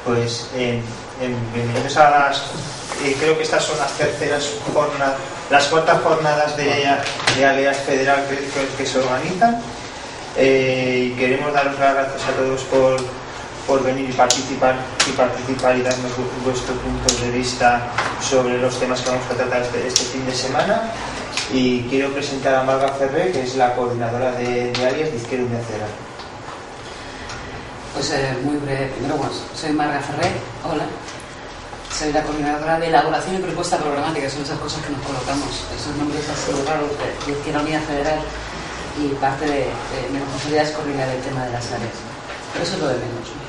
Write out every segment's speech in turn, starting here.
Pues bienvenidos a las... creo que estas son las terceras jornadas, las cuartas jornadas de Alias Federal que se organizan. Y queremos daros las gracias a todos por venir y participar y darnos vuestro punto de vista sobre los temas que vamos a tratar este fin de semana. Y quiero presentar a Marga Ferrer, que es la coordinadora de Alias de Izquierda Unida Federal. Pues muy breve. Primero, bueno, soy Marga Ferrer, hola. Soy la coordinadora de elaboración y propuesta programática, son esas cosas que nos colocamos, esos nombres así raros de Izquierda Unida Federal, y parte de mi responsabilidad es coordinar el tema de las áreas. Pero eso es lo de menos, ¿no?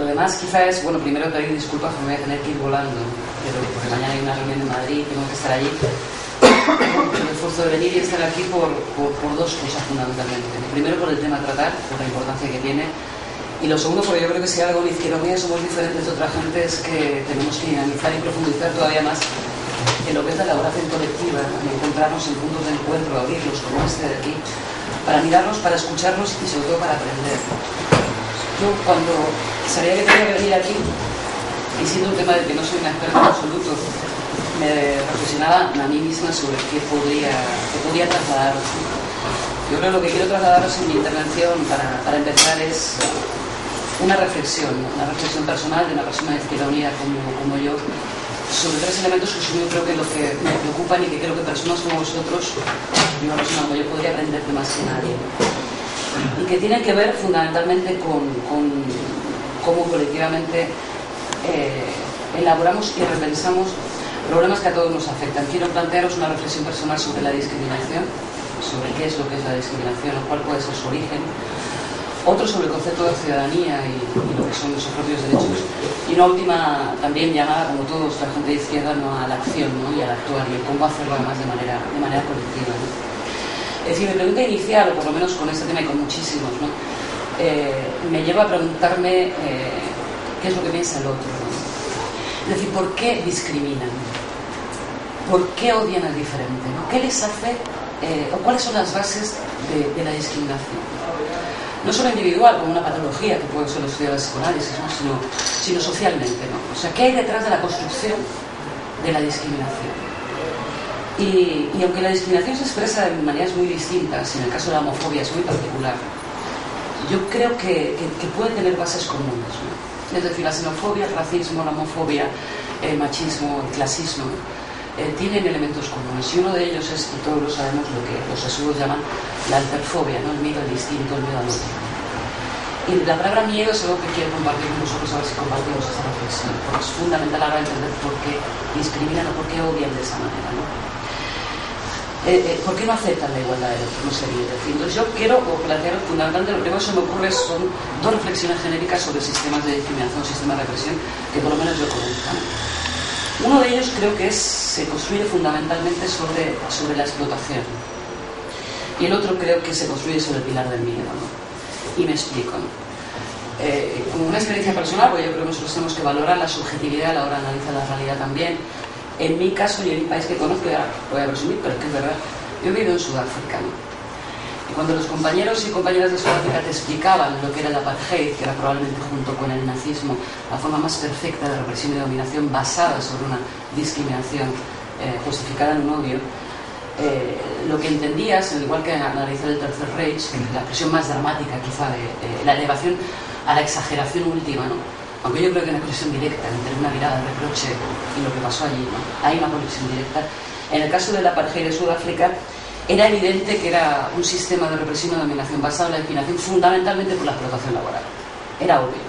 Lo demás quizá es, bueno, primero pedir disculpas porque me voy a tener que ir volando, pero porque mañana hay una reunión en Madrid, tengo que estar allí. El esfuerzo de venir y estar aquí por dos cosas fundamentalmente. Primero, por el tema a tratar, por la importancia que tiene. Y lo segundo, porque yo creo que si algo en Izquierda Unida somos diferentes de otra gente, es que tenemos que dinamizar y profundizar todavía más en lo que es la elaboración colectiva, en encontrarnos en puntos de encuentro, abrirlos como este de aquí, para mirarnos, para escucharnos y sobre todo para aprender. Yo cuando sabía que tenía que venir aquí, y siendo un tema del que no soy una experta en absoluto, me reflexionaba a mí misma sobre qué podría trasladaros. Yo creo que lo que quiero trasladaros en mi intervención para empezar es una reflexión personal de una persona de Izquierda Unida como yo, sobre tres elementos que son yo creo que lo que me preocupan y que creo que personas como vosotros, y una persona como yo, podría aprender de más que nadie. Y que tienen que ver fundamentalmente con cómo colectivamente elaboramos y repensamos problemas que a todos nos afectan. Quiero plantearos una reflexión personal sobre la discriminación, sobre qué es lo que es la discriminación, o cuál puede ser su origen. Otro sobre el concepto de ciudadanía y lo que son nuestros propios derechos. Y una última también llamada, como todos, la gente de izquierda, ¿no?, a la acción, ¿no?, y al actuar, y cómo hacerlo además de manera colectiva, ¿no? Es decir, mi pregunta inicial, o por lo menos con este tema y con muchísimos, ¿no?, me lleva a preguntarme qué es lo que piensa el otro, ¿no? Es decir, ¿por qué discriminan? ¿Por qué odian al diferente, ¿no? ¿Qué les hace, o cuáles son las bases de la discriminación? No solo individual, como una patología que puede ser estudiar el psicoanálisis, ¿no?, sino socialmente, ¿no? O sea, ¿qué hay detrás de la construcción de la discriminación? Y aunque la discriminación se expresa de maneras muy distintas, en el caso de la homofobia es muy particular, yo creo que puede tener bases comunes, ¿no? Es decir, la xenofobia, el racismo, la homofobia, el machismo, el clasismo, tienen elementos comunes, y uno de ellos es, y todos lo sabemos, lo que los sesudos llaman la alterfobia, ¿no?, el miedo al distinto, el miedo al otro. Y la palabra miedo es algo que quiero compartir con vosotros, a ver si compartimos esta reflexión, porque es fundamental ahora entender por qué discriminan o por qué odian de esa manera, ¿no? ¿Por qué no aceptan la igualdad del otro? No sería decir. Entonces yo quiero plantear fundamentalmente, lo primero que se me ocurre son dos reflexiones genéricas sobre sistemas de discriminación, sistemas de represión, que por lo menos yo conozco, ¿no? Uno de ellos creo que se construye fundamentalmente sobre la explotación, y el otro creo que se construye sobre el pilar del miedo, ¿no? Y me explico, ¿no? Como una experiencia personal, porque yo creo que nosotros tenemos que valorar la subjetividad a la hora de analizar la realidad también. En mi caso y en mi país que conozco, ya voy a presumir, pero es que es verdad, yo he vivido en Sudáfrica, ¿no? Y cuando los compañeros y compañeras de Sudáfrica te explicaban lo que era el apartheid, que era probablemente junto con el nazismo la forma más perfecta de represión y dominación basada sobre una discriminación justificada en un odio, lo que entendías, al igual que analizar el Tercer Reich, la expresión más dramática quizá de la elevación a la exageración última, ¿no? Aunque yo creo que hay una conexión directa entre una mirada de reproche y lo que pasó allí, ¿no? Hay una conexión directa. En el caso del apartheid de Sudáfrica, era evidente que era un sistema de represión y dominación basado en la discriminación fundamentalmente por la explotación laboral. Era obvio.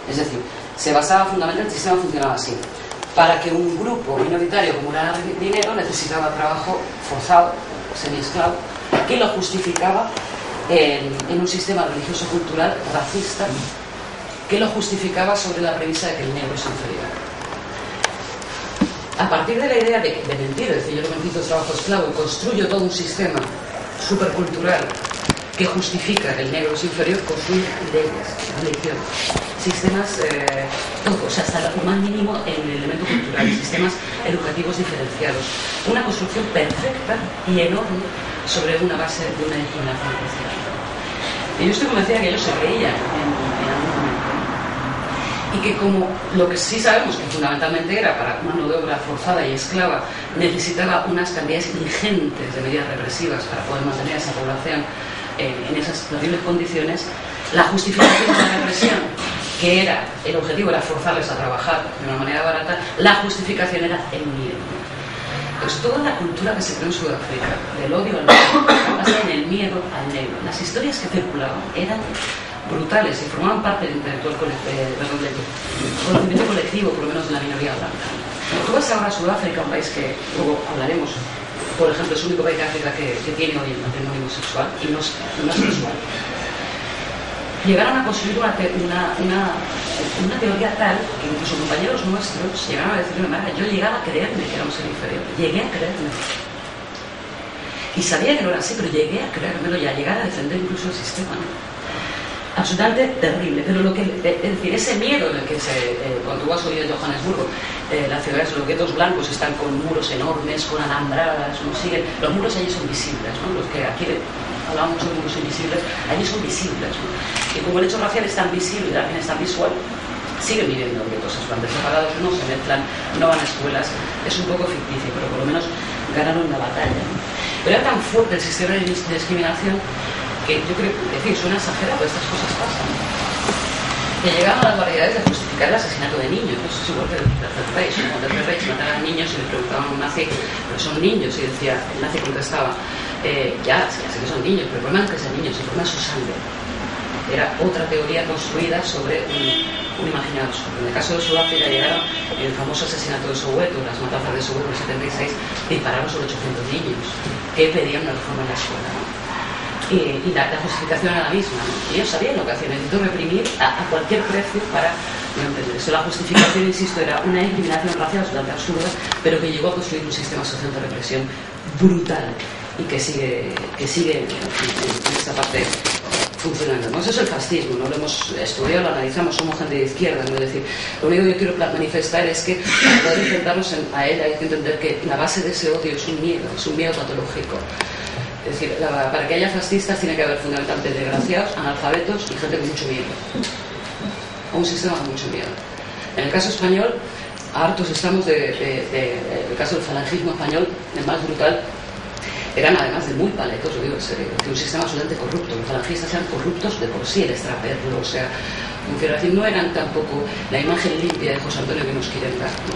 Es decir, se basaba fundamentalmente, el sistema funcionaba así. Para que un grupo minoritario acumulara dinero necesitaba trabajo forzado, semi-esclavo, que lo justificaba en un sistema religioso-cultural racista, que lo justificaba sobre la premisa de que el negro es inferior. A partir de la idea de mentir, es decir, yo no necesito trabajo esclavo y construyo todo un sistema supercultural que justifica que el negro es inferior, construye leyes, religión, sistemas, todo, o sea, hasta lo más mínimo en el elemento cultural, sistemas educativos diferenciados. Una construcción perfecta y enorme sobre una base de una discriminación social. Y yo estoy convencida que ellos se creían en algún momento. y que como lo que sí sabemos que fundamentalmente era para mano de obra forzada y esclava, necesitaba unas cantidades ingentes de medidas represivas para poder mantener a esa población en esas terribles condiciones, la justificación de la represión, que era, el objetivo era forzarles a trabajar de una manera barata, la justificación era el miedo. Pues toda la cultura que se creó en Sudáfrica, del odio al negro, basada en el miedo al negro, las historias que circulaban eran brutales y formaban parte del conocimiento colectivo, por lo menos de la minoría blanca. Tú vas ahora a Sudáfrica, un país que luego hablaremos, por ejemplo, es el único país de África que tiene hoy el matrimonio homosexual y no es sexual. Llegaron a construir una teoría tal que incluso compañeros nuestros llegaron a decirme, Mara, yo llegaba a creerme que era un ser inferior, llegué a creerme. Y sabía que no era así, pero llegué a creérmelo y a llegar a defender incluso el sistema, ¿no? Absolutamente terrible, pero lo que, es decir, ese miedo en el que cuando tú vas hoy en Johannesburgo, las ciudades, los guetos blancos están con muros enormes, con alambradas, ¿no? Los muros allí son visibles, ¿no? Los que aquí hablamos de muros invisibles, allí son visibles, ¿no? Y como el hecho racial es tan visible y también es tan visual, siguen viviendo guetos, están separados, no se mezclan, no van a escuelas, es un poco ficticio, pero por lo menos ganaron la batalla, ¿no? Pero era tan fuerte el sistema de discriminación que yo creo, decir, suena exagerado, pero estas cosas pasan. Que llegaban a las variedades de justificar el asesinato de niños. Eso es igual que el Tercer Reich. Cuando el Tercer Reich mataban a niños y le preguntaban a un nazi, pero son niños, y decía, el nazi contestaba, ya sé que son niños, pero el problema no es que sean niños, el problema es su sangre. Era otra teoría construida sobre un imaginario absurdo. En el caso de Sudáfrica llegaron el famoso asesinato de Soweto, las matanzas de Soweto en el 76, dispararon sobre 800 niños que pedían una reforma en la escuela, ¿no? Y la justificación era la misma, ¿no? Y ellos sabían lo que hacían, necesito reprimir a cualquier precio para no entender eso. La justificación, insisto, era una discriminación racial bastante absurda, pero que llegó a construir un sistema social de represión brutal y que sigue en esta parte funcionando, ¿no? Eso es el fascismo, ¿no? Lo hemos estudiado, lo analizamos, somos gente de izquierda, ¿no? Es decir, lo único que yo quiero manifestar es que para poder enfrentarnos a él hay que entender que la base de ese odio es un miedo patológico. Es decir, para que haya fascistas tiene que haber fundamentalmente desgraciados, analfabetos y gente con mucho miedo. O un sistema con mucho miedo. En el caso español, hartos estamos el caso del falangismo español, el más brutal, eran además de muy paletos, lo digo en serio, que un sistema absolutamente corrupto. Los falangistas eran corruptos de por sí, el extraperlo, o sea, no eran tampoco la imagen limpia de José Antonio que nos quieren dar, ¿no?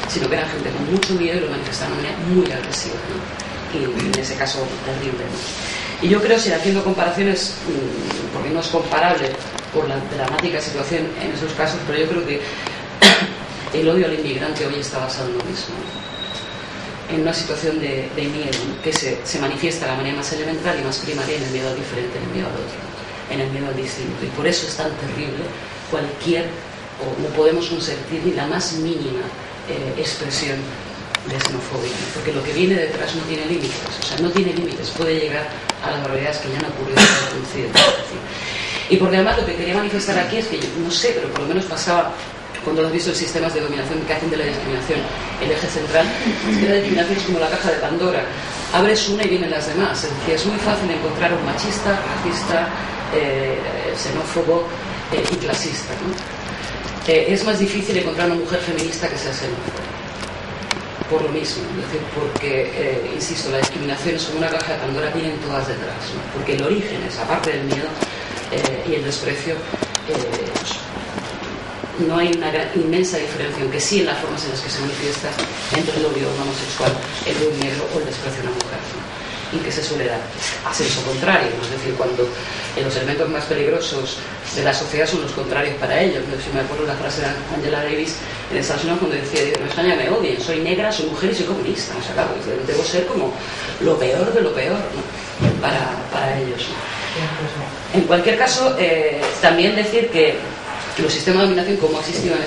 Sino que eran gente con mucho miedo y lo manifestaban de manera muy agresiva, ¿no? Y en ese caso terrible, ¿no? Y yo creo, si haciendo comparaciones, porque no es comparable por la dramática situación en esos casos, pero yo creo que el odio al inmigrante hoy está basado en lo mismo, en una situación de miedo, ¿no? Que se manifiesta de la manera más elemental y más primaria en el miedo al diferente, en el miedo al otro, en el miedo al distinto. Y por eso es tan terrible o no podemos consentir ni la más mínima expresión de xenofobia, ¿no? Porque lo que viene detrás no tiene límites, o sea, no tiene límites, puede llegar a las barbaridades que ya han ocurrido en el Occidente. Y porque además lo que quería manifestar aquí es que yo no sé, pero por lo menos pasaba cuando has visto los sistemas de dominación que hacen de la discriminación el eje central, es que la discriminación es como la caja de Pandora, abres una y vienen las demás. Es decir, es muy fácil encontrar un machista, racista, xenófobo y clasista, ¿no? Es más difícil encontrar una mujer feminista que sea xenófoba, por lo mismo, es decir, porque, insisto, la discriminación es como una caja de Pandora, vienen todas detrás, ¿no? Porque el origen es, aparte del miedo y el desprecio, no hay una inmensa diferencia, aunque sí en las formas en las que se manifiesta, entre el odio a un homosexual, el de un negro o el desprecio a una mujer, ¿no? Y que se suele dar a senso contrario, ¿no? Es decir, cuando los elementos más peligrosos de la sociedad son los contrarios para ellos, ¿no? Si me acuerdo la frase de Angela Davis en Estados Unidos cuando decía, en España me odian, soy negra, soy mujer y soy comunista, o sea, claro, debo ser como lo peor de lo peor, ¿no? para ellos, ¿no? En cualquier caso, también decir que los sistemas de dominación como ha existido en